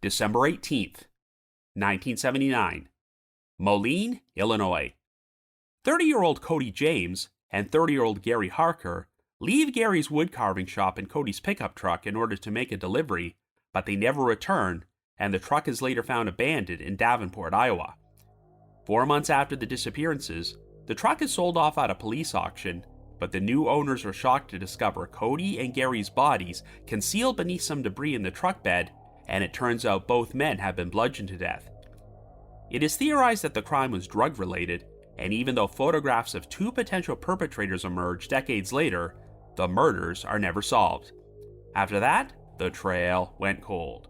December 18th, 1979, Moline, Illinois. 30-year-old Cody James and 30-year-old Gary Harker leave Gary's woodcarving shop in Cody's pickup truck in order to make a delivery, but they never return, and the truck is later found abandoned in Davenport, Iowa. 4 months after the disappearances, the truck is sold off at a police auction, but the new owners are shocked to discover Cody and Gary's bodies concealed beneath some debris in the truck bed, and it turns out both men have been bludgeoned to death. It is theorized that the crime was drug-related, and even though photographs of 2 potential perpetrators emerge decades later, the murders are never solved. After that, the trail went cold.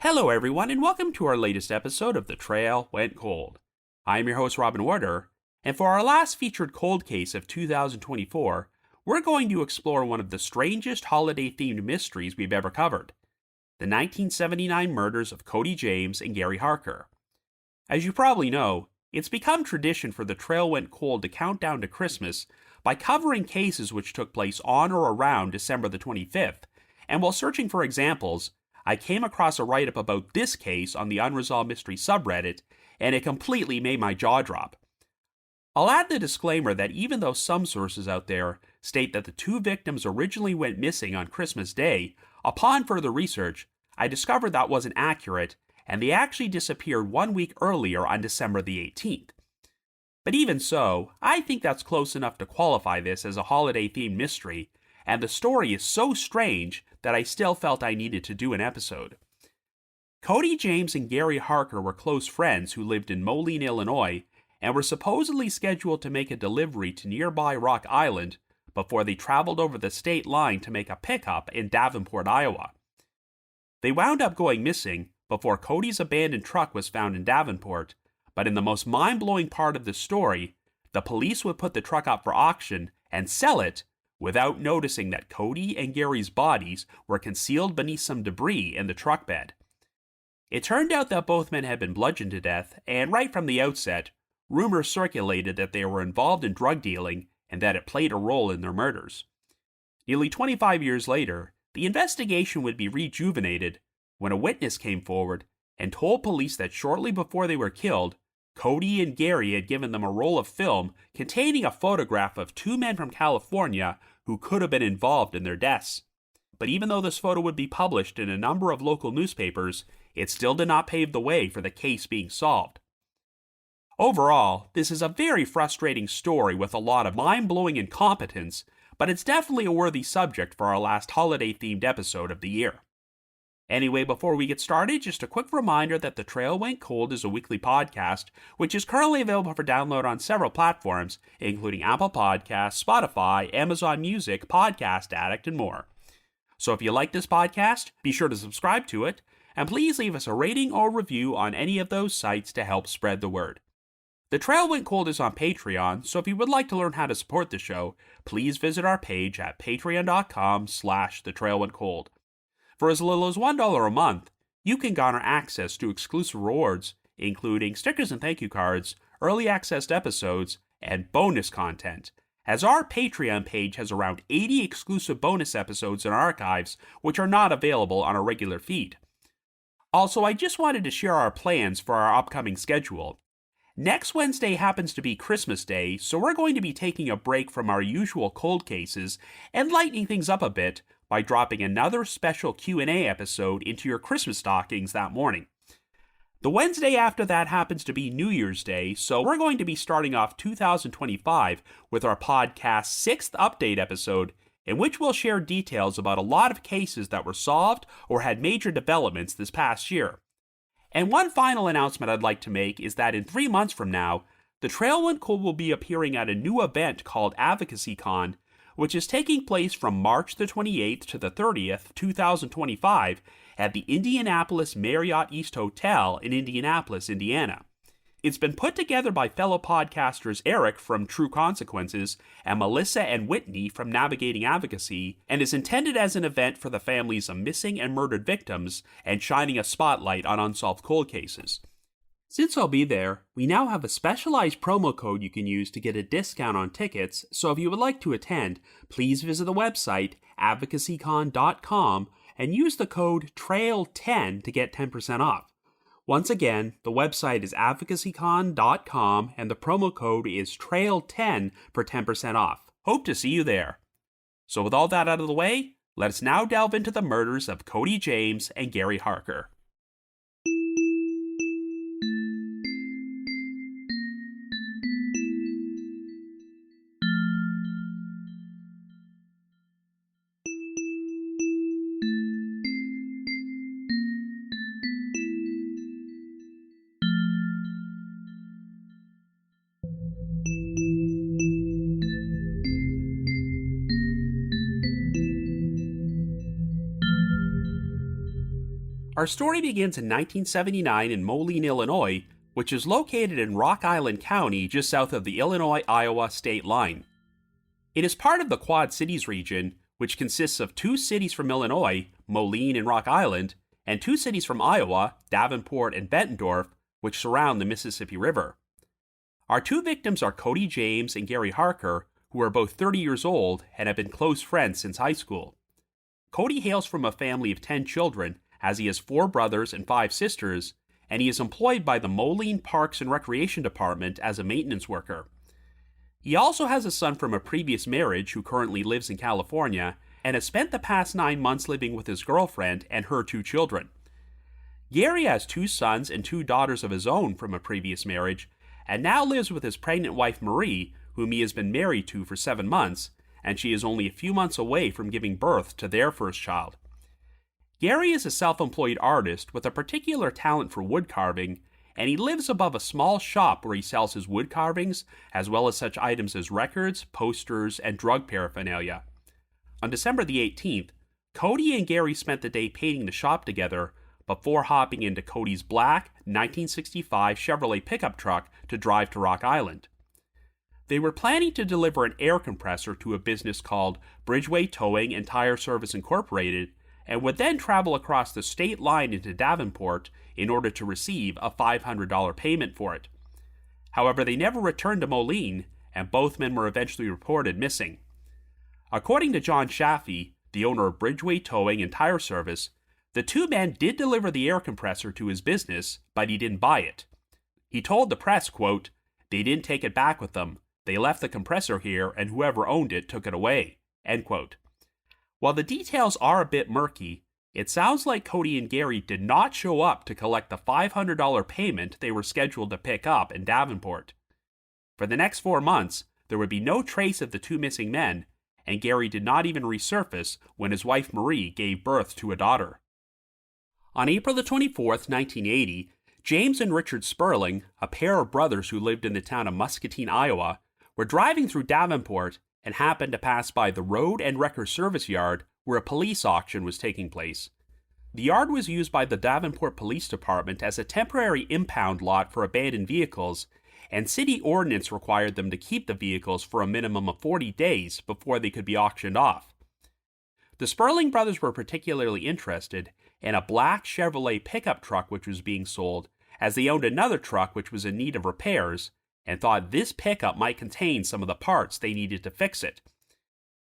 Hello everyone, and welcome to our latest episode of The Trail Went Cold. I am your host Robin Warder, and for our last featured cold case of 2024, we're going to explore one of the strangest holiday-themed mysteries we've ever covered, the 1979 murders of Cody James and Gary Harker. As you probably know, it's become tradition for The Trail Went Cold to count down to Christmas by covering cases which took place on or around December the 25th, and while searching for examples, I came across a write-up about this case on the Unresolved Mystery subreddit, and it completely made my jaw drop. I'll add the disclaimer that even though some sources out there state that the 2 victims originally went missing on Christmas Day, upon further research, I discovered that wasn't accurate, and they actually disappeared 1 week earlier on December the 18th. But even so, I think that's close enough to qualify this as a holiday-themed mystery, and the story is so strange that I still felt I needed to do an episode. Cody James and Gary Harker were close friends who lived in Moline, Illinois, and were supposedly scheduled to make a delivery to nearby Rock Island before they traveled over the state line to make a pickup in Davenport, Iowa. They wound up going missing before Cody's abandoned truck was found in Davenport, but in the most mind-blowing part of the story, the police would put the truck up for auction and sell it without noticing that Cody and Gary's bodies were concealed beneath some debris in the truck bed. It turned out that both men had been bludgeoned to death, and right from the outset, rumors circulated that they were involved in drug dealing and that it played a role in their murders. Nearly 25 years later, the investigation would be rejuvenated when a witness came forward and told police that shortly before they were killed, Cody and Gary had given them a roll of film containing a photograph of 2 men from California who could have been involved in their deaths. But even though this photo would be published in a number of local newspapers, it still did not pave the way for the case being solved. Overall, this is a very frustrating story with a lot of mind-blowing incompetence, but it's definitely a worthy subject for our last holiday-themed episode of the year. Anyway, before we get started, just a quick reminder that The Trail Went Cold is a weekly podcast, which is currently available for download on several platforms, including Apple Podcasts, Spotify, Amazon Music, Podcast Addict, and more. So if you like this podcast, be sure to subscribe to it, and please leave us a rating or review on any of those sites to help spread the word. The Trail Went Cold is on Patreon, so if you would like to learn how to support the show, please visit our page at patreon.com/thetrailwentcold. For as little as $1 a month, you can garner access to exclusive rewards, including stickers and thank you cards, early access to episodes, and bonus content, as our Patreon page has around 80 exclusive bonus episodes and archives which are not available on our regular feed. Also, I just wanted to share our plans for our upcoming schedule. Next Wednesday happens to be Christmas Day, so we're going to be taking a break from our usual cold cases and lightening things up a bit by dropping another special Q&A episode into your Christmas stockings that morning. The Wednesday after that happens to be New Year's Day, so we're going to be starting off 2025 with our podcast's 6th update episode, in which we'll share details about a lot of cases that were solved or had major developments this past year. And one final announcement I'd like to make is that in 3 months from now, The Trail Went Cold will be appearing at a new event called Advocacy Con, which is taking place from March the 28th to the 30th, 2025, at the Indianapolis Marriott East Hotel in Indianapolis, Indiana. It's been put together by fellow podcasters Eric from True Consequences and Melissa and Whitney from Navigating Advocacy, and is intended as an event for the families of missing and murdered victims and shining a spotlight on unsolved cold cases. Since I'll be there, we now have a specialized promo code you can use to get a discount on tickets, so if you would like to attend, please visit the website advocacycon.com and use the code TRAIL10 to get 10% off. Once again, the website is advocacycon.com and the promo code is TRAIL10 for 10% off. Hope to see you there. So with all that out of the way, let us now delve into the murders of Cody James and Gary Harker. Our story begins in 1979 in Moline, Illinois, which is located in Rock Island County just south of the Illinois-Iowa state line. It is part of the Quad Cities region, which consists of 2 cities from Illinois, Moline and Rock Island, and 2 cities from Iowa, Davenport and Bettendorf, which surround the Mississippi River. Our 2 victims are Cody James and Gary Harker, who are both 30 years old and have been close friends since high school. Cody hails from a family of 10 children, as he has 4 brothers and 5 sisters, and he is employed by the Moline Parks and Recreation Department as a maintenance worker. He also has a son from a previous marriage who currently lives in California and has spent the past 9 months living with his girlfriend and her 2 children. Gary has 2 sons and 2 daughters of his own from a previous marriage, and now lives with his pregnant wife Marie, whom he has been married to for 7 months, and she is only a few months away from giving birth to their first child. Gary is a self-employed artist with a particular talent for woodcarving, and he lives above a small shop where he sells his wood carvings, as well as such items as records, posters, and drug paraphernalia. On December the 18th, Cody and Gary spent the day painting the shop together before hopping into Cody's black 1965 Chevrolet pickup truck to drive to Rock Island. They were planning to deliver an air compressor to a business called Bridgeway Towing and Tire Service Incorporated, and would then travel across the state line into Davenport in order to receive a $500 payment for it. However, they never returned to Moline, and both men were eventually reported missing. According to John Chaffee, the owner of Bridgeway Towing and Tire Service, the 2 men did deliver the air compressor to his business, but he didn't buy it. He told the press, quote, "They didn't take it back with them. They left the compressor here, and whoever owned it took it away," end quote. While the details are a bit murky, it sounds like Cody and Gary did not show up to collect the $500 payment they were scheduled to pick up in Davenport. For the next 4 months, there would be no trace of the 2 missing men, and Gary did not even resurface when his wife Marie gave birth to a daughter. On April the 24th, 1980, James and Richard Sperling, a pair of brothers who lived in the town of Muscatine, Iowa, were driving through Davenport and happened to pass by the Road and Wrecker Service Yard where a police auction was taking place. The yard was used by the Davenport Police Department as a temporary impound lot for abandoned vehicles, and city ordinance required them to keep the vehicles for a minimum of 40 days before they could be auctioned off. The Sperling brothers were particularly interested in a black Chevrolet pickup truck which was being sold, as they owned another truck which was in need of repairs, and thought this pickup might contain some of the parts they needed to fix it.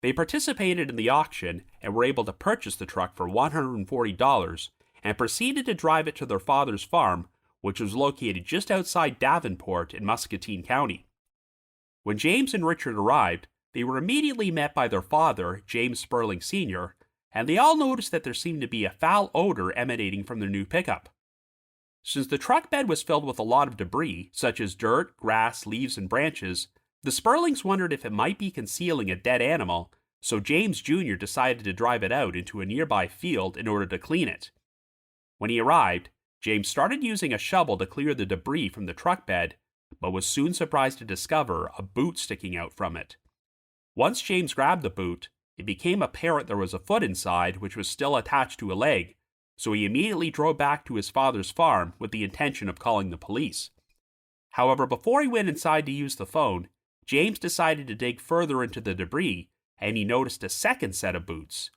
They participated in the auction and were able to purchase the truck for $140 and proceeded to drive it to their father's farm, which was located just outside Davenport in Muscatine County. When James and Richard arrived, they were immediately met by their father, James Sperling Sr., and they all noticed that there seemed to be a foul odor emanating from their new pickup. Since the truck bed was filled with a lot of debris, such as dirt, grass, leaves, and branches, the Sperlings wondered if it might be concealing a dead animal, so James Jr. decided to drive it out into a nearby field in order to clean it. When he arrived, James started using a shovel to clear the debris from the truck bed, but was soon surprised to discover a boot sticking out from it. Once James grabbed the boot, it became apparent there was a foot inside which was still attached to a leg, so he immediately drove back to his father's farm with the intention of calling the police. However, before he went inside to use the phone, James decided to dig further into the debris, and he noticed a second set of boots.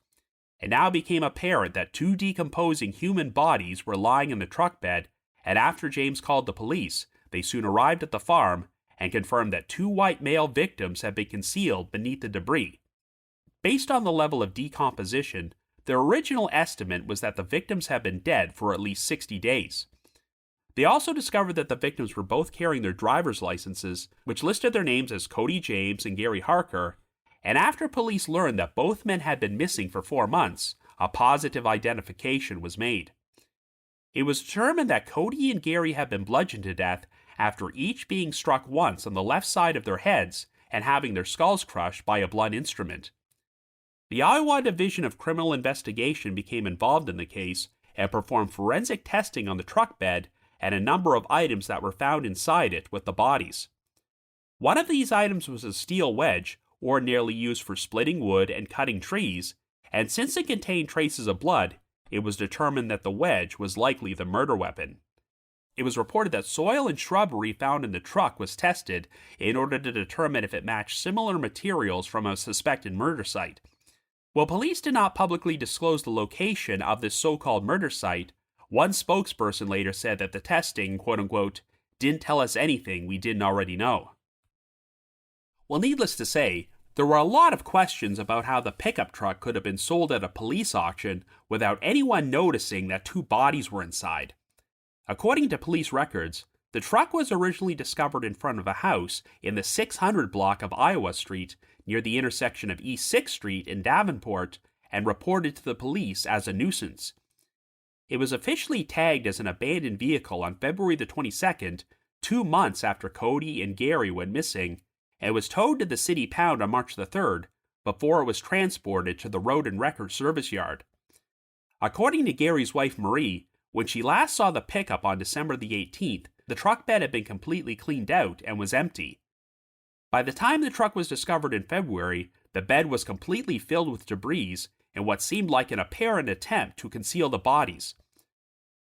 It now became apparent that two decomposing human bodies were lying in the truck bed, and after James called the police, they soon arrived at the farm and confirmed that two white male victims had been concealed beneath the debris. Based on the level of decomposition, their original estimate was that the victims had been dead for at least 60 days. They also discovered that the victims were both carrying their driver's licenses, which listed their names as Cody James and Gary Harker, and after police learned that both men had been missing for 4 months, a positive identification was made. It was determined that Cody and Gary had been bludgeoned to death after each being struck once on the left side of their heads and having their skulls crushed by a blunt instrument. The Iowa Division of Criminal Investigation became involved in the case and performed forensic testing on the truck bed and a number of items that were found inside it with the bodies. One of these items was a steel wedge, ordinarily used for splitting wood and cutting trees, and since it contained traces of blood, it was determined that the wedge was likely the murder weapon. It was reported that soil and shrubbery found in the truck was tested in order to determine if it matched similar materials from a suspected murder site. While police did not publicly disclose the location of this so-called murder site, one spokesperson later said that the testing, quote-unquote, didn't tell us anything we didn't already know. Well, needless to say, there were a lot of questions about how the pickup truck could have been sold at a police auction without anyone noticing that two bodies were inside. According to police records, the truck was originally discovered in front of a house in the 600 block of Iowa Street near the intersection of East 6th Street in Davenport and reported to the police as a nuisance. It was officially tagged as an abandoned vehicle on February the 22nd, 2 months after Cody and Gary went missing, and was towed to the city pound on March the 3rd before it was transported to the Road and Record service yard. According to Gary's wife Marie, when she last saw the pickup on December the 18th, the truck bed had been completely cleaned out and was empty. By the time the truck was discovered in February, the bed was completely filled with debris in what seemed like an apparent attempt to conceal the bodies.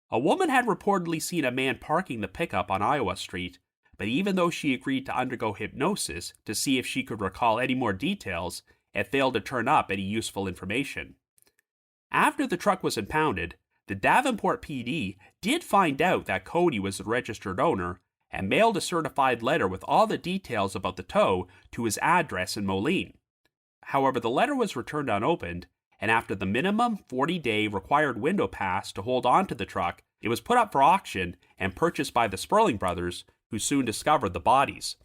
A woman had reportedly seen a man parking the pickup on Iowa Street, but even though she agreed to undergo hypnosis to see if she could recall any more details, it failed to turn up any useful information. After the truck was impounded, the Davenport PD did find out that Cody was the registered owner and mailed a certified letter with all the details about the tow to his address in Moline. However, the letter was returned unopened, and after the minimum 40-day required window pass to hold on to the truck, it was put up for auction and purchased by the Sperling brothers, who soon discovered the bodies.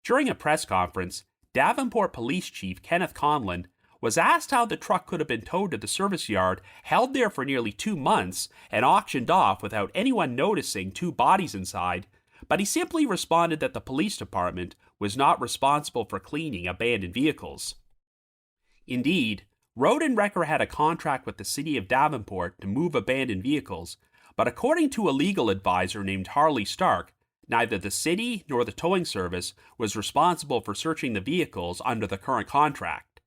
During a press conference, Davenport Police Chief Kenneth Conlon was asked how the truck could have been towed to the service yard, held there for nearly 2 months, and auctioned off without anyone noticing two bodies inside, but he simply responded that the police department was not responsible for cleaning abandoned vehicles. Indeed, Road and Record had a contract with the city of Davenport to move abandoned vehicles, but according to a legal advisor named Harley Stark, neither the city nor the towing service was responsible for searching the vehicles under the current contract.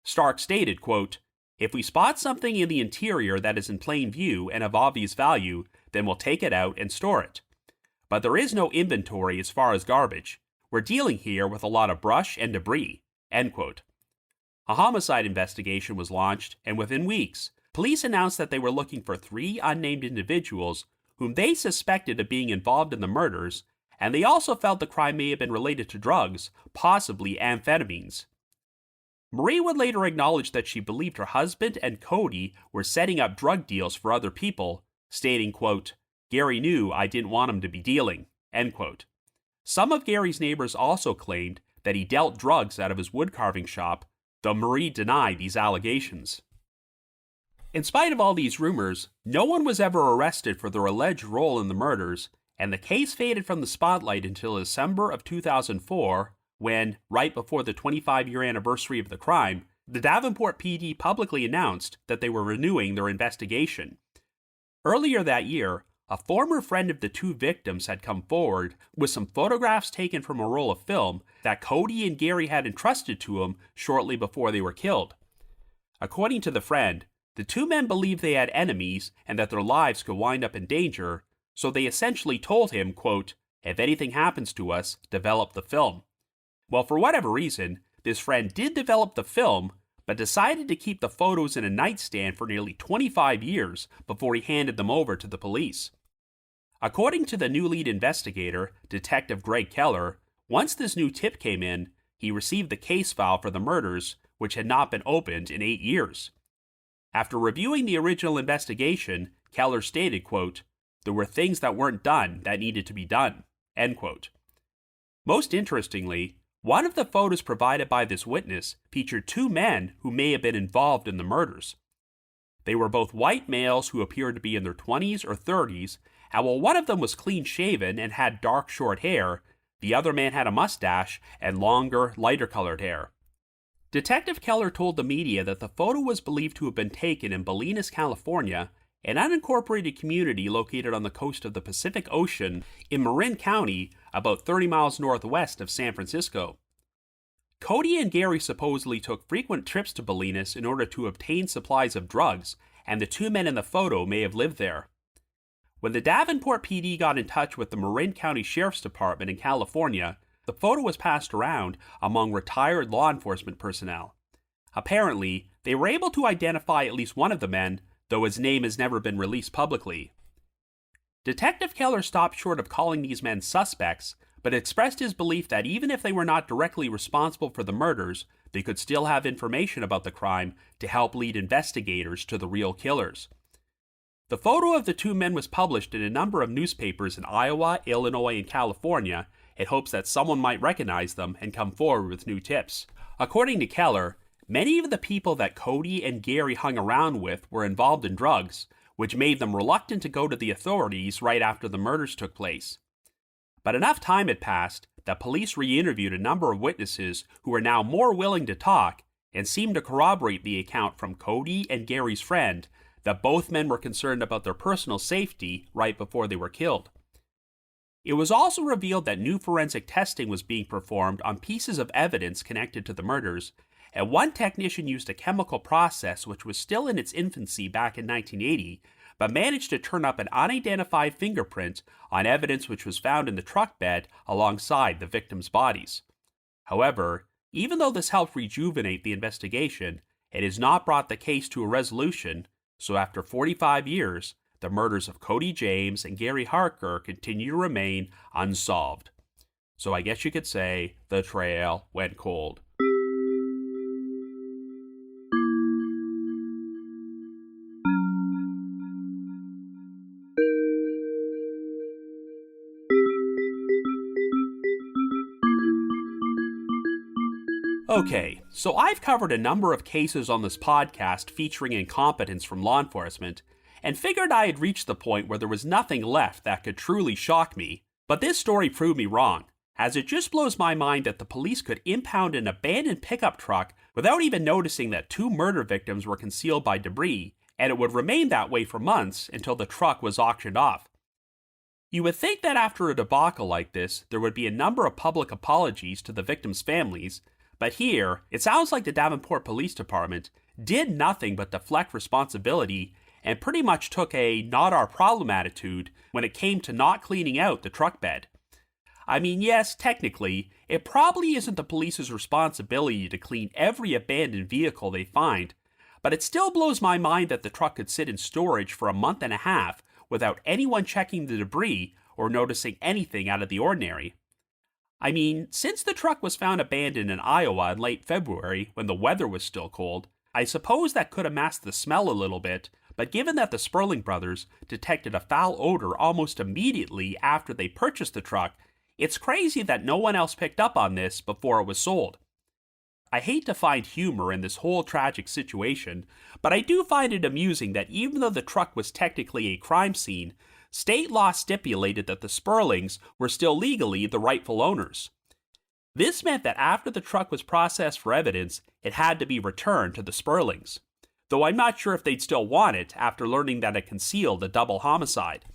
Stark stated, quote, "If we spot something in the interior that is in plain view and of obvious value, then we'll take it out and store it. But there is no inventory as far as garbage. We're dealing here with a lot of brush and debris." End quote. A homicide investigation was launched, and within weeks, police announced that they were looking for 3 unnamed individuals whom they suspected of being involved in the murders, and they also felt the crime may have been related to drugs, possibly amphetamines. Marie would later acknowledge that she believed her husband and Cody were setting up drug deals for other people, stating, quote, "Gary knew I didn't want him to be dealing," end quote. Some of Gary's neighbors also claimed that he dealt drugs out of his woodcarving shop, though Marie denied these allegations. In spite of all these rumors, no one was ever arrested for their alleged role in the murders, and the case faded from the spotlight until December of 2004, when, right before the 25-year anniversary of the crime, the Davenport PD publicly announced that they were renewing their investigation. Earlier that year, a former friend of the two victims had come forward with some photographs taken from a roll of film that Cody and Gary had entrusted to him shortly before they were killed. According to the friend, the two men believed they had enemies and that their lives could wind up in danger, so they essentially told him, quote, "If anything happens to us, develop the film." Well, for whatever reason, this friend did develop the film, but decided to keep the photos in a nightstand for nearly 25 years before he handed them over to the police. According to the new lead investigator, Detective Greg Keller, once this new tip came in, he received the case file for the murders, which had not been opened in 8 years. After reviewing the original investigation, Keller stated, quote, "There were things that weren't done that needed to be done," end quote. Most interestingly, one of the photos provided by this witness featured two men who may have been involved in the murders. They were both white males who appeared to be in their 20s or 30s, and while one of them was clean-shaven and had dark short hair, the other man had a mustache and longer, lighter-colored hair. Detective Keller told the media that the photo was believed to have been taken in Bolinas, California, an unincorporated community located on the coast of the Pacific Ocean in Marin County, about 30 miles northwest of San Francisco. Cody and Gary supposedly took frequent trips to Bolinas in order to obtain supplies of drugs, and the two men in the photo may have lived there. When the Davenport PD got in touch with the Marin County Sheriff's Department in California, the photo was passed around among retired law enforcement personnel. Apparently, they were able to identify at least one of the men, though his name has never been released publicly. Detective Keller stopped short of calling these men suspects, but expressed his belief that even if they were not directly responsible for the murders, they could still have information about the crime to help lead investigators to the real killers. The photo of the two men was published in a number of newspapers in Iowa, Illinois, and California in hopes that someone might recognize them and come forward with new tips. According to Keller, many of the people that Cody and Gary hung around with were involved in drugs, which made them reluctant to go to the authorities right after the murders took place. But enough time had passed that police re-interviewed a number of witnesses who were now more willing to talk and seemed to corroborate the account from Cody and Gary's friend that both men were concerned about their personal safety right before they were killed. It was also revealed that new forensic testing was being performed on pieces of evidence connected to the murders, and one technician used a chemical process which was still in its infancy back in 1980, but managed to turn up an unidentified fingerprint on evidence which was found in the truck bed alongside the victims' bodies. However, even though this helped rejuvenate the investigation, it has not brought the case to a resolution, so after 45 years, the murders of Cody James and Gary Harker continue to remain unsolved. So I guess you could say the trail went cold. Okay, so I've covered a number of cases on this podcast featuring incompetence from law enforcement, and figured I had reached the point where there was nothing left that could truly shock me. But this story proved me wrong, as it just blows my mind that the police could impound an abandoned pickup truck without even noticing that two murder victims were concealed by debris, and it would remain that way for months until the truck was auctioned off. You would think that after a debacle like this, there would be a number of public apologies to the victims' families, but here, it sounds like the Davenport Police Department did nothing but deflect responsibility and pretty much took a not our problem attitude when it came to not cleaning out the truck bed. I mean, yes, technically, it probably isn't the police's responsibility to clean every abandoned vehicle they find, but it still blows my mind that the truck could sit in storage for a month and a half without anyone checking the debris or noticing anything out of the ordinary. I mean, since the truck was found abandoned in Iowa in late February when the weather was still cold, I suppose that could have masked the smell a little bit, but given that the Sperling brothers detected a foul odor almost immediately after they purchased the truck, it's crazy that no one else picked up on this before it was sold. I hate to find humor in this whole tragic situation, but I do find it amusing that even though the truck was technically a crime scene, state law stipulated that the Sperlings were still legally the rightful owners. This meant that after the truck was processed for evidence, it had to be returned to the Sperlings, though I'm not sure if they'd still want it after learning that it concealed a double homicide.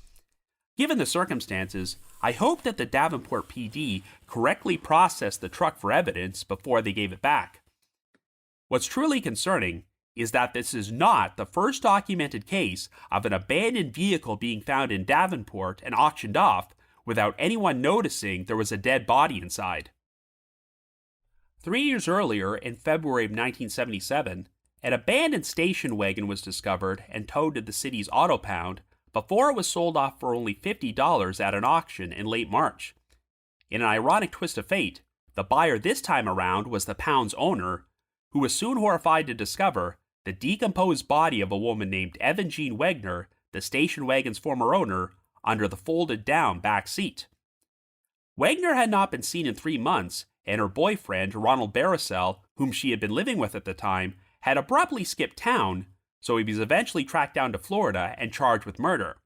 Given the circumstances, I hope that the Davenport PD correctly processed the truck for evidence before they gave it back. What's truly concerning is that this is not the first documented case of an abandoned vehicle being found in Davenport and auctioned off without anyone noticing there was a dead body inside. 3 years earlier, in February of 1977, an abandoned station wagon was discovered and towed to the city's auto pound before it was sold off for only $50 at an auction in late March. In an ironic twist of fate, the buyer this time around was the pound's owner, who was soon horrified to discover the decomposed body of a woman named Evan Jean Wegner, the station wagon's former owner, under the folded-down back seat. Wegner had not been seen in 3 months, and her boyfriend, Ronald Barisel, whom she had been living with at the time, had abruptly skipped town, so he was eventually tracked down to Florida and charged with murder.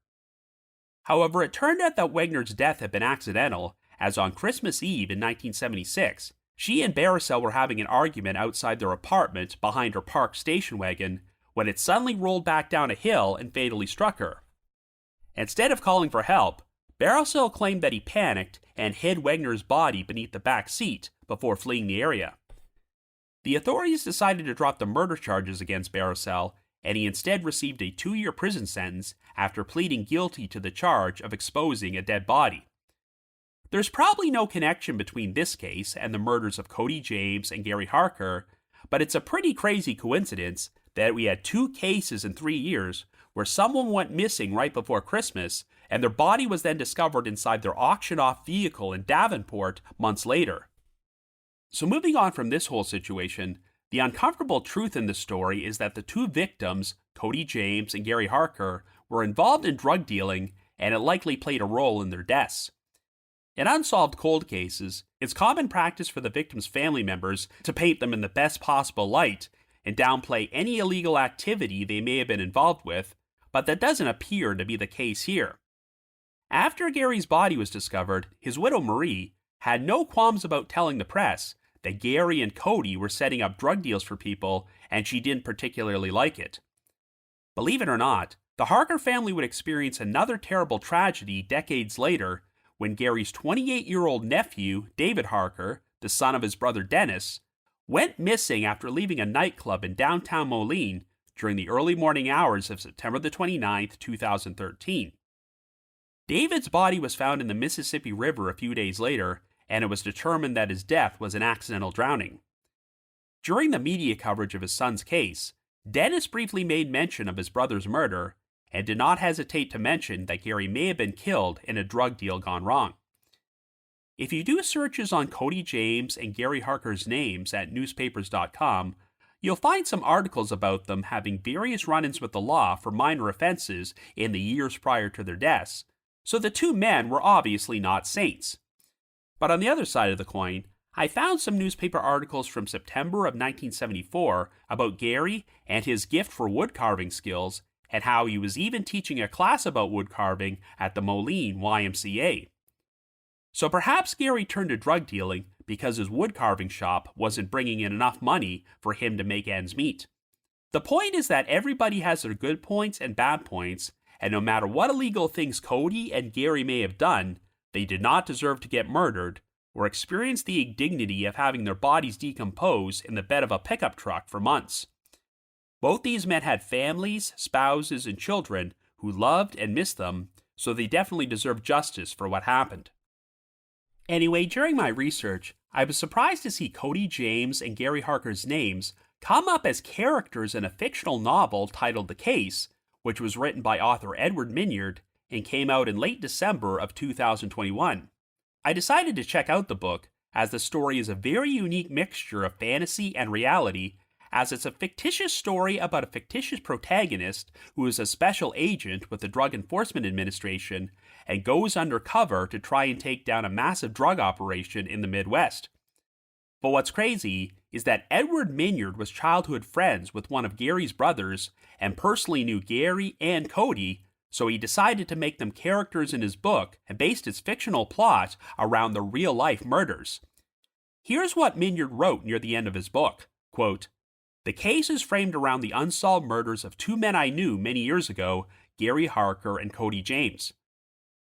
However, it turned out that Wegner's death had been accidental, as on Christmas Eve in 1976, she and Barisel were having an argument outside their apartment behind her parked station wagon when it suddenly rolled back down a hill and fatally struck her. Instead of calling for help, Barisel claimed that he panicked and hid Wegner's body beneath the back seat before fleeing the area. The authorities decided to drop the murder charges against Barisel, and he instead received a 2-year prison sentence after pleading guilty to the charge of exposing a dead body. There's probably no connection between this case and the murders of Cody James and Gary Harker, but it's a pretty crazy coincidence that we had 2 cases in 3 years where someone went missing right before Christmas, and their body was then discovered inside their auction-off vehicle in Davenport months later. So moving on from this whole situation, the uncomfortable truth in this story is that the 2 victims, Cody James and Gary Harker, were involved in drug dealing, and it likely played a role in their deaths. In unsolved cold cases, it's common practice for the victims' family members to paint them in the best possible light and downplay any illegal activity they may have been involved with, but that doesn't appear to be the case here. After Gary's body was discovered, his widow Marie had no qualms about telling the press that Gary and Cody were setting up drug deals for people, and she didn't particularly like it. Believe it or not, the Harker family would experience another terrible tragedy decades later when Gary's 28-year-old nephew, David Harker, the son of his brother Dennis, went missing after leaving a nightclub in downtown Moline during the early morning hours of September the 29th, 2013. David's body was found in the Mississippi River a few days later, and it was determined that his death was an accidental drowning. During the media coverage of his son's case, Dennis briefly made mention of his brother's murder and did not hesitate to mention that Gary may have been killed in a drug deal gone wrong. If you do searches on Cody James and Gary Harker's names at newspapers.com, you'll find some articles about them having various run-ins with the law for minor offenses in the years prior to their deaths, so the 2 men were obviously not saints. But on the other side of the coin, I found some newspaper articles from September of 1974 about Gary and his gift for woodcarving skills, and how he was even teaching a class about woodcarving at the Moline YMCA. So perhaps Gary turned to drug dealing because his woodcarving shop wasn't bringing in enough money for him to make ends meet. The point is that everybody has their good points and bad points, and no matter what illegal things Cody and Gary may have done, they did not deserve to get murdered or experience the indignity of having their bodies decompose in the bed of a pickup truck for months. Both these men had families, spouses, and children who loved and missed them, so they definitely deserve justice for what happened. Anyway, during my research, I was surprised to see Cody James and Gary Harker's names come up as characters in a fictional novel titled The Case, which was written by author Edward Minyard and came out in late December of 2021. I decided to check out the book, as the story is a very unique mixture of fantasy and reality, as it's a fictitious story about a fictitious protagonist who is a special agent with the Drug Enforcement Administration and goes undercover to try and take down a massive drug operation in the Midwest. But what's crazy is that Edward Minyard was childhood friends with one of Gary's brothers and personally knew Gary and Cody, so he decided to make them characters in his book and based his fictional plot around the real-life murders. Here's what Minyard wrote near the end of his book, quote, "The case is framed around the unsolved murders of 2 men I knew many years ago, Gary Harker and Cody James.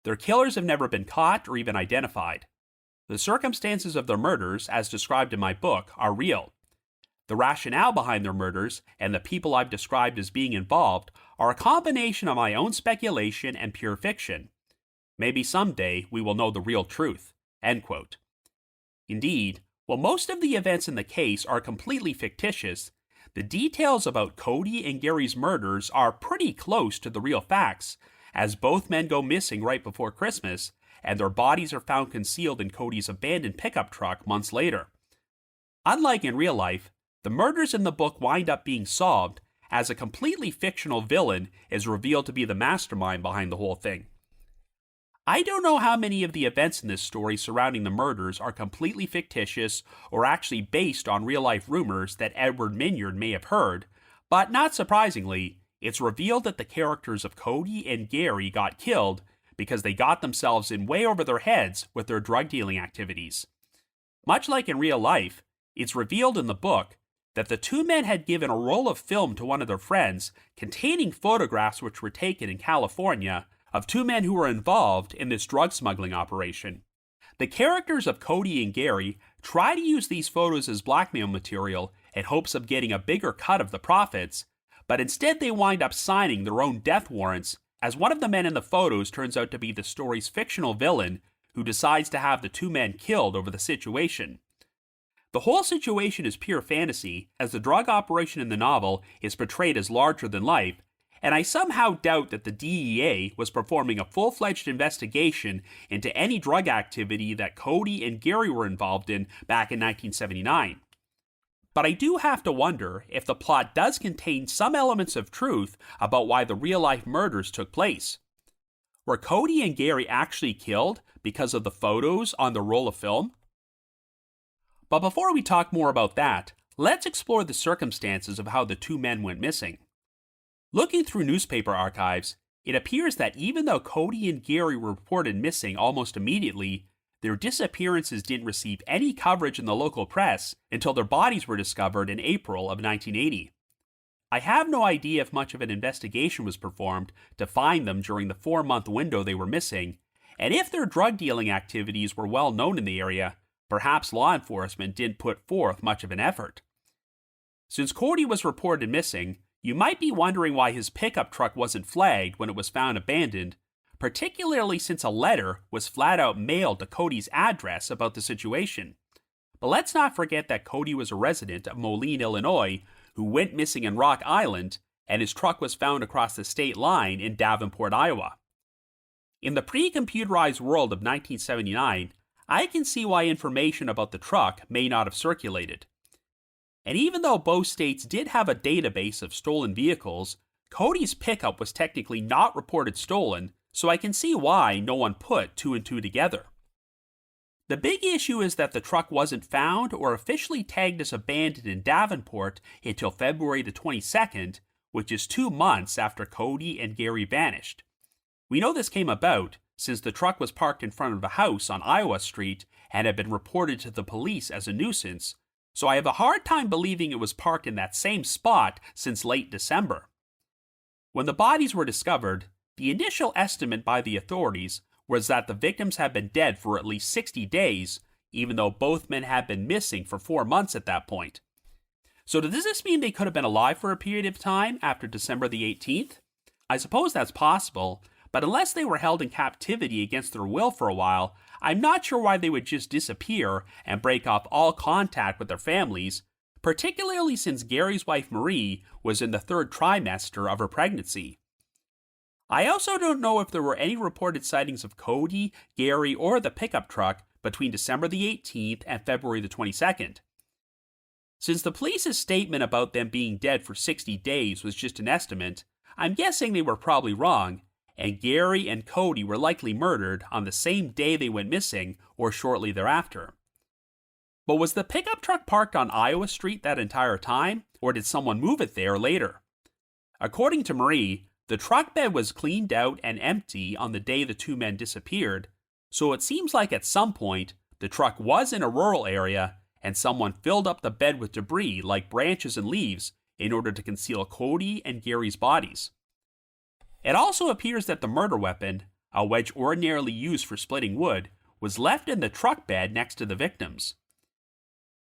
Their killers have never been caught or even identified. The circumstances of their murders, as described in my book, are real. The rationale behind their murders and the people I've described as being involved are a combination of my own speculation and pure fiction. Maybe someday we will know the real truth." End quote. Indeed, while most of the events in the case are completely fictitious, the details about Cody and Gary's murders are pretty close to the real facts, as both men go missing right before Christmas, and their bodies are found concealed in Cody's abandoned pickup truck months later. Unlike in real life, the murders in the book wind up being solved, as a completely fictional villain is revealed to be the mastermind behind the whole thing. I don't know how many of the events in this story surrounding the murders are completely fictitious or actually based on real-life rumors that Edward Minyard may have heard, but not surprisingly, it's revealed that the characters of Cody and Gary got killed because they got themselves in way over their heads with their drug-dealing activities. Much like in real life, it's revealed in the book that the two men had given a roll of film to one of their friends containing photographs which were taken in California of two men who were involved in this drug smuggling operation. The characters of Cody and Gary try to use these photos as blackmail material in hopes of getting a bigger cut of the profits, but instead they wind up signing their own death warrants, as one of the men in the photos turns out to be the story's fictional villain who decides to have the two men killed over the situation. The whole situation is pure fantasy, as the drug operation in the novel is portrayed as larger than life, and I somehow doubt that the DEA was performing a full-fledged investigation into any drug activity that Cody and Gary were involved in back in 1979. But I do have to wonder if the plot does contain some elements of truth about why the real-life murders took place. Were Cody and Gary actually killed because of the photos on the roll of film? But before we talk more about that, let's explore the circumstances of how the two men went missing. Looking through newspaper archives, it appears that even though Cody and Gary were reported missing almost immediately, their disappearances didn't receive any coverage in the local press until their bodies were discovered in April of 1980. I have no idea if much of an investigation was performed to find them during the 4-month window they were missing, and if their drug dealing activities were well known in the area, perhaps law enforcement didn't put forth much of an effort. Since Cody was reported missing, you might be wondering why his pickup truck wasn't flagged when it was found abandoned, particularly since a letter was flat out mailed to Cody's address about the situation. But let's not forget that Cody was a resident of Moline, Illinois, who went missing in Rock Island, and his truck was found across the state line in Davenport, Iowa. In the pre-computerized world of 1979, I can see why information about the truck may not have circulated. And even though both states did have a database of stolen vehicles, Cody's pickup was technically not reported stolen, so I can see why no one put two and two together. The big issue is that the truck wasn't found or officially tagged as abandoned in Davenport until February the 22nd, which is 2 months after Cody and Gary vanished. We know this came about since the truck was parked in front of a house on Iowa Street and had been reported to the police as a nuisance, so I have a hard time believing it was parked in that same spot since late December. When the bodies were discovered, the initial estimate by the authorities was that the victims had been dead for at least 60 days, even though both men had been missing for 4 months at that point. So does this mean they could have been alive for a period of time after December the 18th? I suppose that's possible, but unless they were held in captivity against their will for a while, I'm not sure why they would just disappear and break off all contact with their families, particularly since Gary's wife Marie was in the 3rd trimester of her pregnancy. I also don't know if there were any reported sightings of Cody, Gary, or the pickup truck between December the 18th and February the 22nd. Since the police's statement about them being dead for 60 days was just an estimate, I'm guessing they were probably wrong, and Gary and Cody were likely murdered on the same day they went missing or shortly thereafter. But was the pickup truck parked on Iowa Street that entire time, or did someone move it there later? According to Marie, the truck bed was cleaned out and empty on the day the two men disappeared, so it seems like at some point the truck was in a rural area and someone filled up the bed with debris like branches and leaves in order to conceal Cody and Gary's bodies. It also appears that the murder weapon, a wedge ordinarily used for splitting wood, was left in the truck bed next to the victims.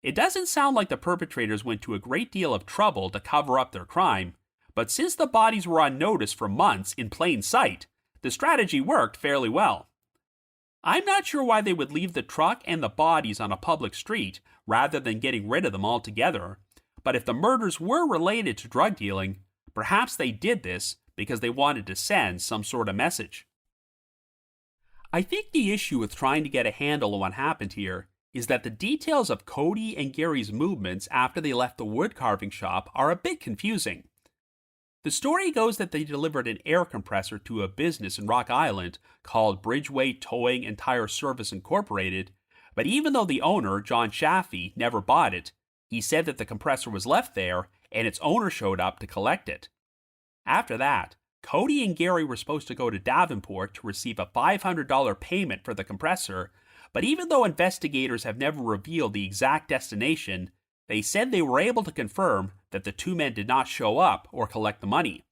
It doesn't sound like the perpetrators went to a great deal of trouble to cover up their crime, but since the bodies were unnoticed for months in plain sight, the strategy worked fairly well. I'm not sure why they would leave the truck and the bodies on a public street rather than getting rid of them altogether, but if the murders were related to drug dealing, perhaps they did this because they wanted to send some sort of message. I think the issue with trying to get a handle on what happened here is that the details of Cody and Gary's movements after they left the woodcarving shop are a bit confusing. The story goes that they delivered an air compressor to a business in Rock Island called Bridgeway Towing and Tire Service Incorporated, but even though the owner, John Chaffee, never bought it, he said that the compressor was left there and its owner showed up to collect it. After that, Cody and Gary were supposed to go to Davenport to receive a $500 payment for the compressor, but even though investigators have never revealed the exact destination, they said they were able to confirm that the two men did not show up or collect the money.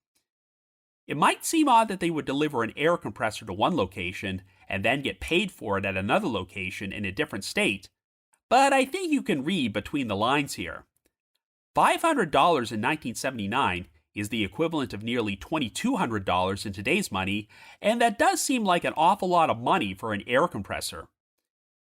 It might seem odd that they would deliver an air compressor to one location and then get paid for it at another location in a different state, but I think you can read between the lines here. $500 in 1979 is the equivalent of nearly $2,200 in today's money, and that does seem like an awful lot of money for an air compressor.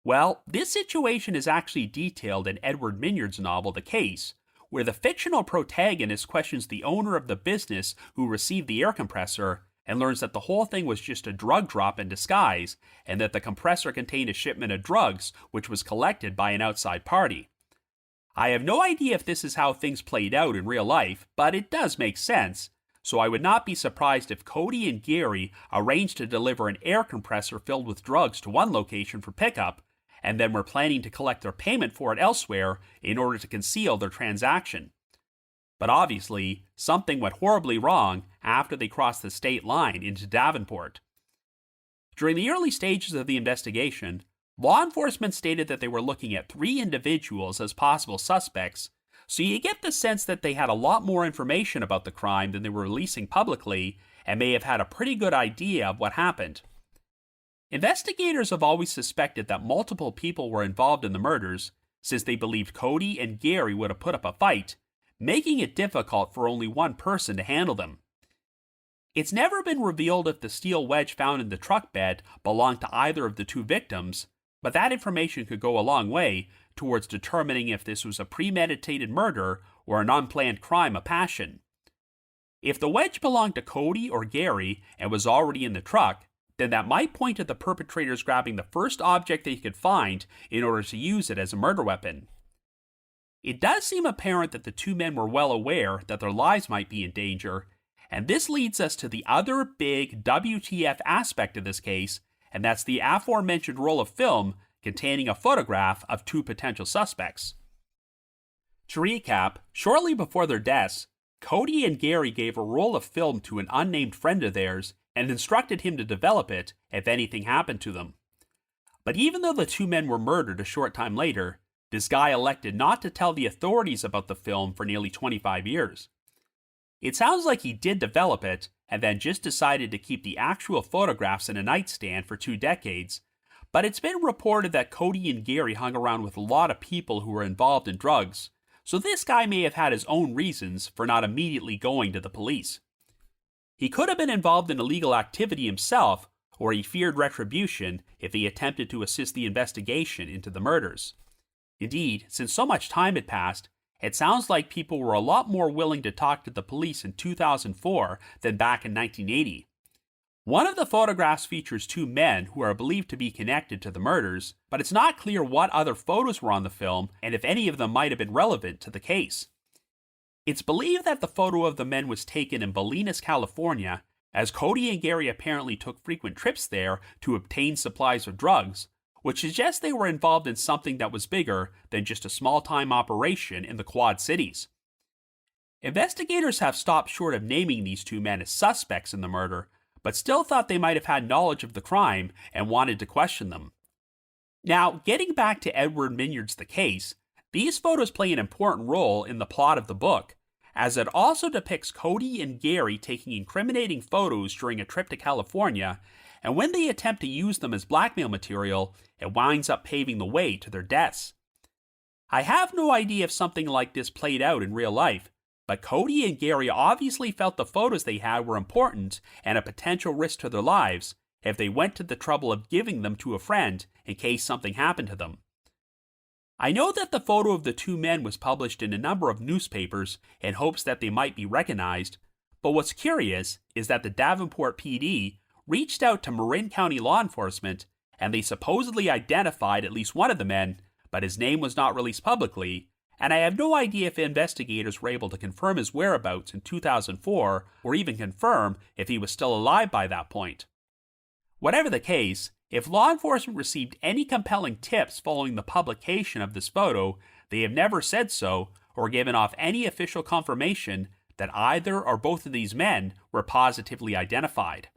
Well, this situation is actually detailed in Edward Minyard's novel The Case, where the fictional protagonist questions the owner of the business who received the air compressor and learns that the whole thing was just a drug drop in disguise and that the compressor contained a shipment of drugs which was collected by an outside party. I have no idea if this is how things played out in real life, but it does make sense, so I would not be surprised if Cody and Gary arranged to deliver an air compressor filled with drugs to one location for pickup, and then were planning to collect their payment for it elsewhere in order to conceal their transaction. But obviously, something went horribly wrong after they crossed the state line into Davenport. During the early stages of the investigation, law enforcement stated that they were looking at 3 individuals as possible suspects, so you get the sense that they had a lot more information about the crime than they were releasing publicly and may have had a pretty good idea of what happened. Investigators have always suspected that multiple people were involved in the murders, since they believed Cody and Gary would have put up a fight, making it difficult for only one person to handle them. It's never been revealed if the steel wedge found in the truck bed belonged to either of the 2 victims, but that information could go a long way towards determining if this was a premeditated murder or an unplanned crime of passion. If the wedge belonged to Cody or Gary and was already in the truck, then that might point to the perpetrators grabbing the first object they could find in order to use it as a murder weapon. It does seem apparent that the 2 men were well aware that their lives might be in danger, and this leads us to the other big WTF aspect of this case, and that's the aforementioned roll of film containing a photograph of 2 potential suspects. To recap, shortly before their deaths, Cody and Gary gave a roll of film to an unnamed friend of theirs and instructed him to develop it if anything happened to them. But even though the 2 men were murdered a short time later, this guy elected not to tell the authorities about the film for nearly 25 years. It sounds like he did develop it, and then just decided to keep the actual photographs in a nightstand for 2 decades, but it's been reported that Cody and Gary hung around with a lot of people who were involved in drugs, so this guy may have had his own reasons for not immediately going to the police. He could have been involved in illegal activity himself, or he feared retribution if he attempted to assist the investigation into the murders. Indeed, since so much time had passed, it sounds like people were a lot more willing to talk to the police in 2004 than back in 1980. One of the photographs features 2 men who are believed to be connected to the murders, but it's not clear what other photos were on the film and if any of them might have been relevant to the case. It's believed that the photo of the men was taken in Moline, California, as Cody and Gary apparently took frequent trips there to obtain supplies of drugs, which suggests they were involved in something that was bigger than just a small-time operation in the Quad Cities. Investigators have stopped short of naming these 2 men as suspects in the murder, but still thought they might have had knowledge of the crime and wanted to question them. Now, getting back to Edward Minyard's The Case, these photos play an important role in the plot of the book, as it also depicts Cody and Gary taking incriminating photos during a trip to California, and when they attempt to use them as blackmail material, it winds up paving the way to their deaths. I have no idea if something like this played out in real life, but Cody and Gary obviously felt the photos they had were important and a potential risk to their lives if they went to the trouble of giving them to a friend in case something happened to them. I know that the photo of the two men was published in a number of newspapers in hopes that they might be recognized, but what's curious is that the Davenport PD reached out to Marin County law enforcement and they supposedly identified at least one of the men, but his name was not released publicly, and I have no idea if investigators were able to confirm his whereabouts in 2004 or even confirm if he was still alive by that point. Whatever the case, if law enforcement received any compelling tips following the publication of this photo, they have never said so or given off any official confirmation that either or both of these men were positively identified.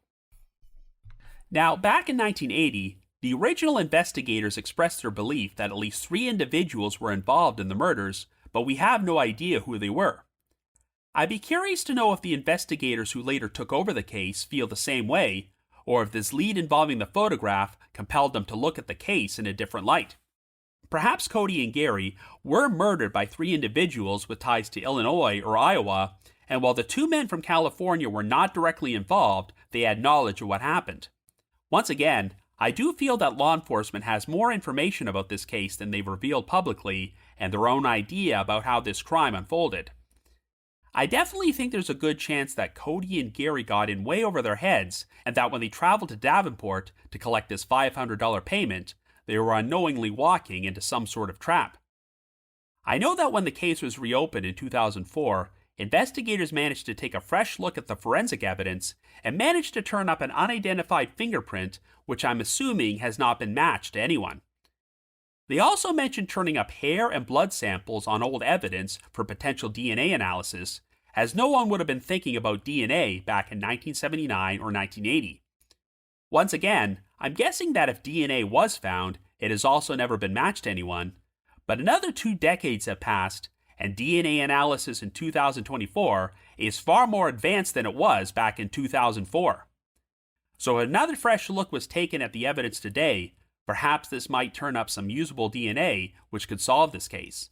Now, back in 1980, the original investigators expressed their belief that at least 3 individuals were involved in the murders, but we have no idea who they were. I'd be curious to know if the investigators who later took over the case feel the same way, or if this lead involving the photograph compelled them to look at the case in a different light. Perhaps Cody and Gary were murdered by 3 individuals with ties to Illinois or Iowa, and while the 2 men from California were not directly involved, they had knowledge of what happened. Once again, I do feel that law enforcement has more information about this case than they've revealed publicly and their own idea about how this crime unfolded. I definitely think there's a good chance that Cody and Gary got in way over their heads and that when they traveled to Davenport to collect this $500 payment, they were unknowingly walking into some sort of trap. I know that when the case was reopened in 2004, investigators managed to take a fresh look at the forensic evidence and managed to turn up an unidentified fingerprint, which I'm assuming has not been matched to anyone. They also mentioned turning up hair and blood samples on old evidence for potential DNA analysis, as no one would have been thinking about DNA back in 1979 or 1980. Once again, I'm guessing that if DNA was found, it has also never been matched to anyone, but another 2 decades have passed, and DNA analysis in 2024 is far more advanced than it was back in 2004. So if another fresh look was taken at the evidence today, perhaps this might turn up some usable DNA which could solve this case.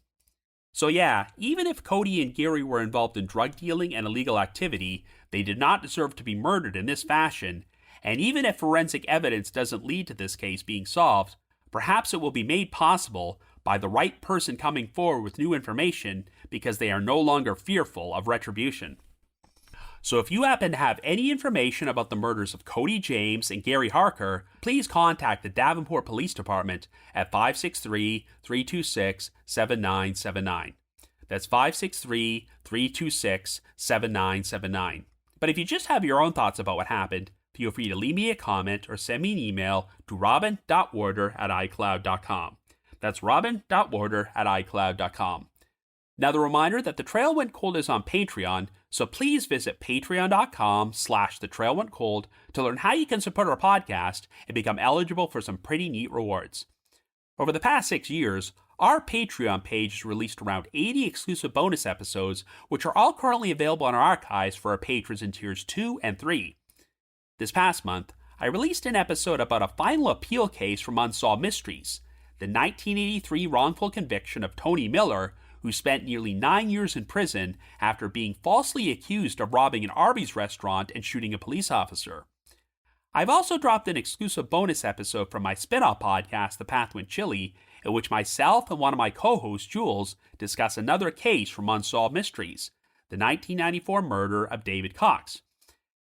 So yeah, even if Cody and Gary were involved in drug dealing and illegal activity, they did not deserve to be murdered in this fashion, and even if forensic evidence doesn't lead to this case being solved, perhaps it will be made possible by the right person coming forward with new information because they are no longer fearful of retribution. So if you happen to have any information about the murders of Cody James and Gary Harker, please contact the Davenport Police Department at 563-326-7979. That's 563-326-7979. But if you just have your own thoughts about what happened, feel free to leave me a comment or send me an email to robin.warder@icloud.com. That's robin.warder@icloud.com. Another reminder that The Trail Went Cold is on Patreon, so please visit patreon.com/thetrailwentcold to learn how you can support our podcast and become eligible for some pretty neat rewards. Over the past 6 years, our Patreon page has released around 80 exclusive bonus episodes, which are all currently available in our archives for our patrons in tiers 2 and 3. This past month, I released an episode about a final appeal case from Unsolved Mysteries, the 1983 wrongful conviction of Tony Miller, who spent nearly 9 years in prison after being falsely accused of robbing an Arby's restaurant and shooting a police officer. I've also dropped an exclusive bonus episode from my spin-off podcast, The Path Went Chili, in which myself and one of my co-hosts, Jules, discuss another case from Unsolved Mysteries, the 1994 murder of David Cox.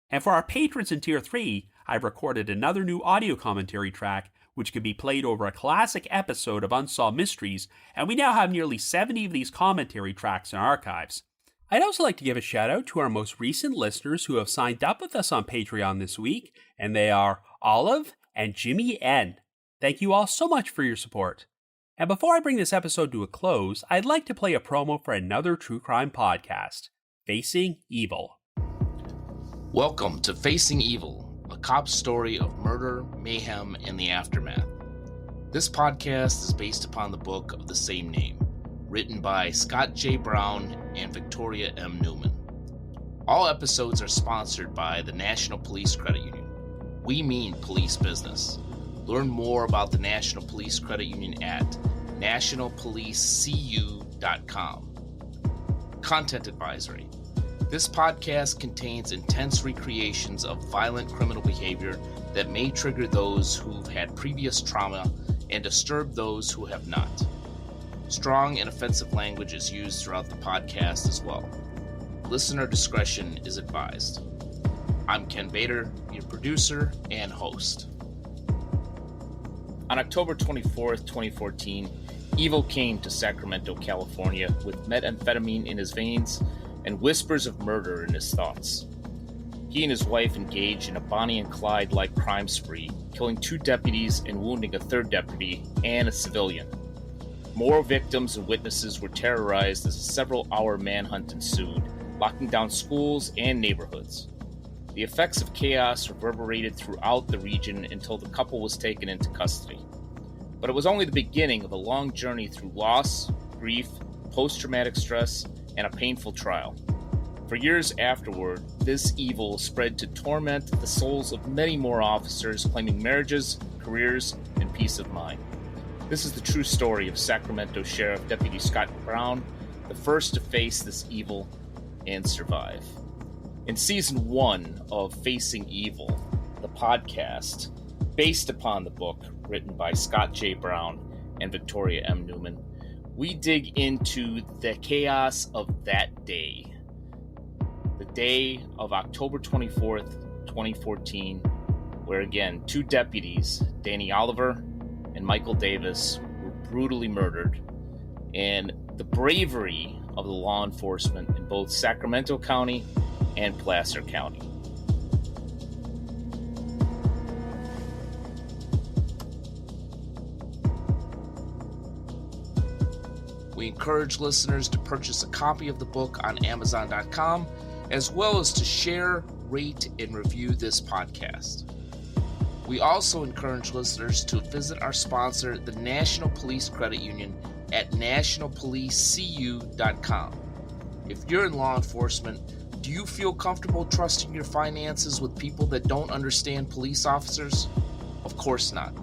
And for our patrons in Tier 3, I've recorded another new audio commentary track which could be played over a classic episode of Unsolved Mysteries, and we now have nearly 70 of these commentary tracks in our archives. I'd also like to give a shout out to our most recent listeners who have signed up with us on Patreon this week, and they are Olive and Jimmy N. Thank you all so much for your support. And before I bring this episode to a close, I'd like to play a promo for another true crime podcast, Facing Evil. Welcome to Facing Evil, a cop's story of murder, mayhem, and the aftermath. This podcast is based upon the book of the same name, written by Scott J. Brown and Victoria M. Newman. All episodes are sponsored by the National Police Credit Union. we mean police business. Learn more about the National Police Credit Union at nationalpolicecu.com. Content advisory. This podcast contains intense recreations of violent criminal behavior that may trigger those who've had previous trauma and disturb those who have not. Strong and offensive language is used throughout the podcast as well. Listener discretion is advised. I'm Ken Bader, your producer and host. On October 24th, 2014, Evil came to Sacramento, California with methamphetamine in his veins and whispers of murder in his thoughts. He and his wife engaged in a Bonnie and Clyde-like crime spree, killing 2 deputies and wounding a 3rd deputy and a civilian. More victims and witnesses were terrorized as a several-hour manhunt ensued, locking down schools and neighborhoods. The effects of chaos reverberated throughout the region until the couple was taken into custody. But it was only the beginning of a long journey through loss, grief, post-traumatic stress, and a painful trial. For years afterward, this evil spread to torment the souls of many more officers claiming marriages, careers, and peace of mind. This is the true story of Sacramento Sheriff Deputy Scott Brown, the first to face this evil and survive. In Season 1 of Facing Evil, the podcast, based upon the book written by Scott J. Brown and Victoria M. Newman, we dig into the chaos of that day. The day of October 24th, 2014, where again, 2 deputies, Danny Oliver and Michael Davis, were brutally murdered, and the bravery of the law enforcement in both Sacramento County and Placer County. We encourage listeners to purchase a copy of the book on Amazon.com, as well as to share, rate, and review this podcast. We also encourage listeners to visit our sponsor, the National Police Credit Union, at nationalpolicecu.com. If you're in law enforcement, do you feel comfortable trusting your finances with people that don't understand police officers? Of course not.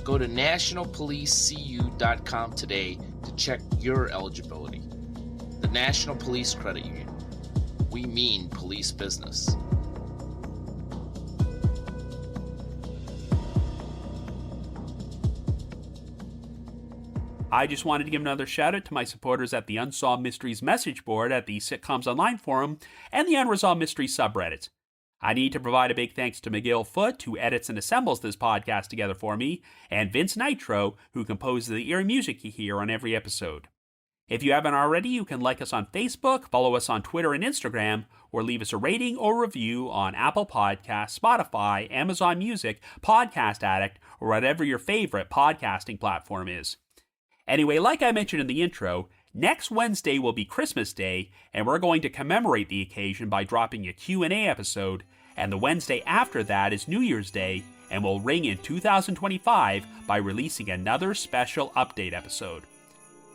Go to nationalpolicecu.com today to check your eligibility. The National Police Credit Union. We mean police business. I just wanted to give another shout out to my supporters at the Unsolved Mysteries message board at the Sitcoms Online forum and the Unresolved Mysteries subreddit. I need to provide a big thanks to McGill Foote, who edits and assembles this podcast together for me, and Vince Nitro, who composes the eerie music you hear on every episode. If you haven't already, you can like us on Facebook, follow us on Twitter and Instagram, or leave us a rating or review on Apple Podcasts, Spotify, Amazon Music, Podcast Addict, or whatever your favorite podcasting platform is. Anyway, like I mentioned in the intro, next Wednesday will be Christmas Day, and we're going to commemorate the occasion by dropping a Q&A episode, and the Wednesday after that is New Year's Day, and we'll ring in 2025 by releasing another special update episode.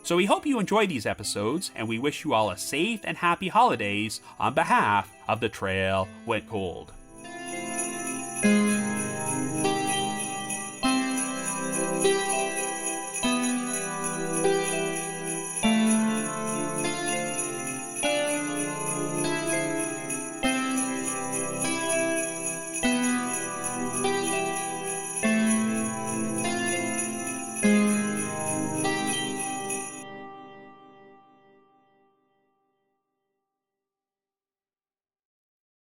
So we hope you enjoy these episodes, and we wish you all a safe and happy holidays on behalf of The Trail Went Cold.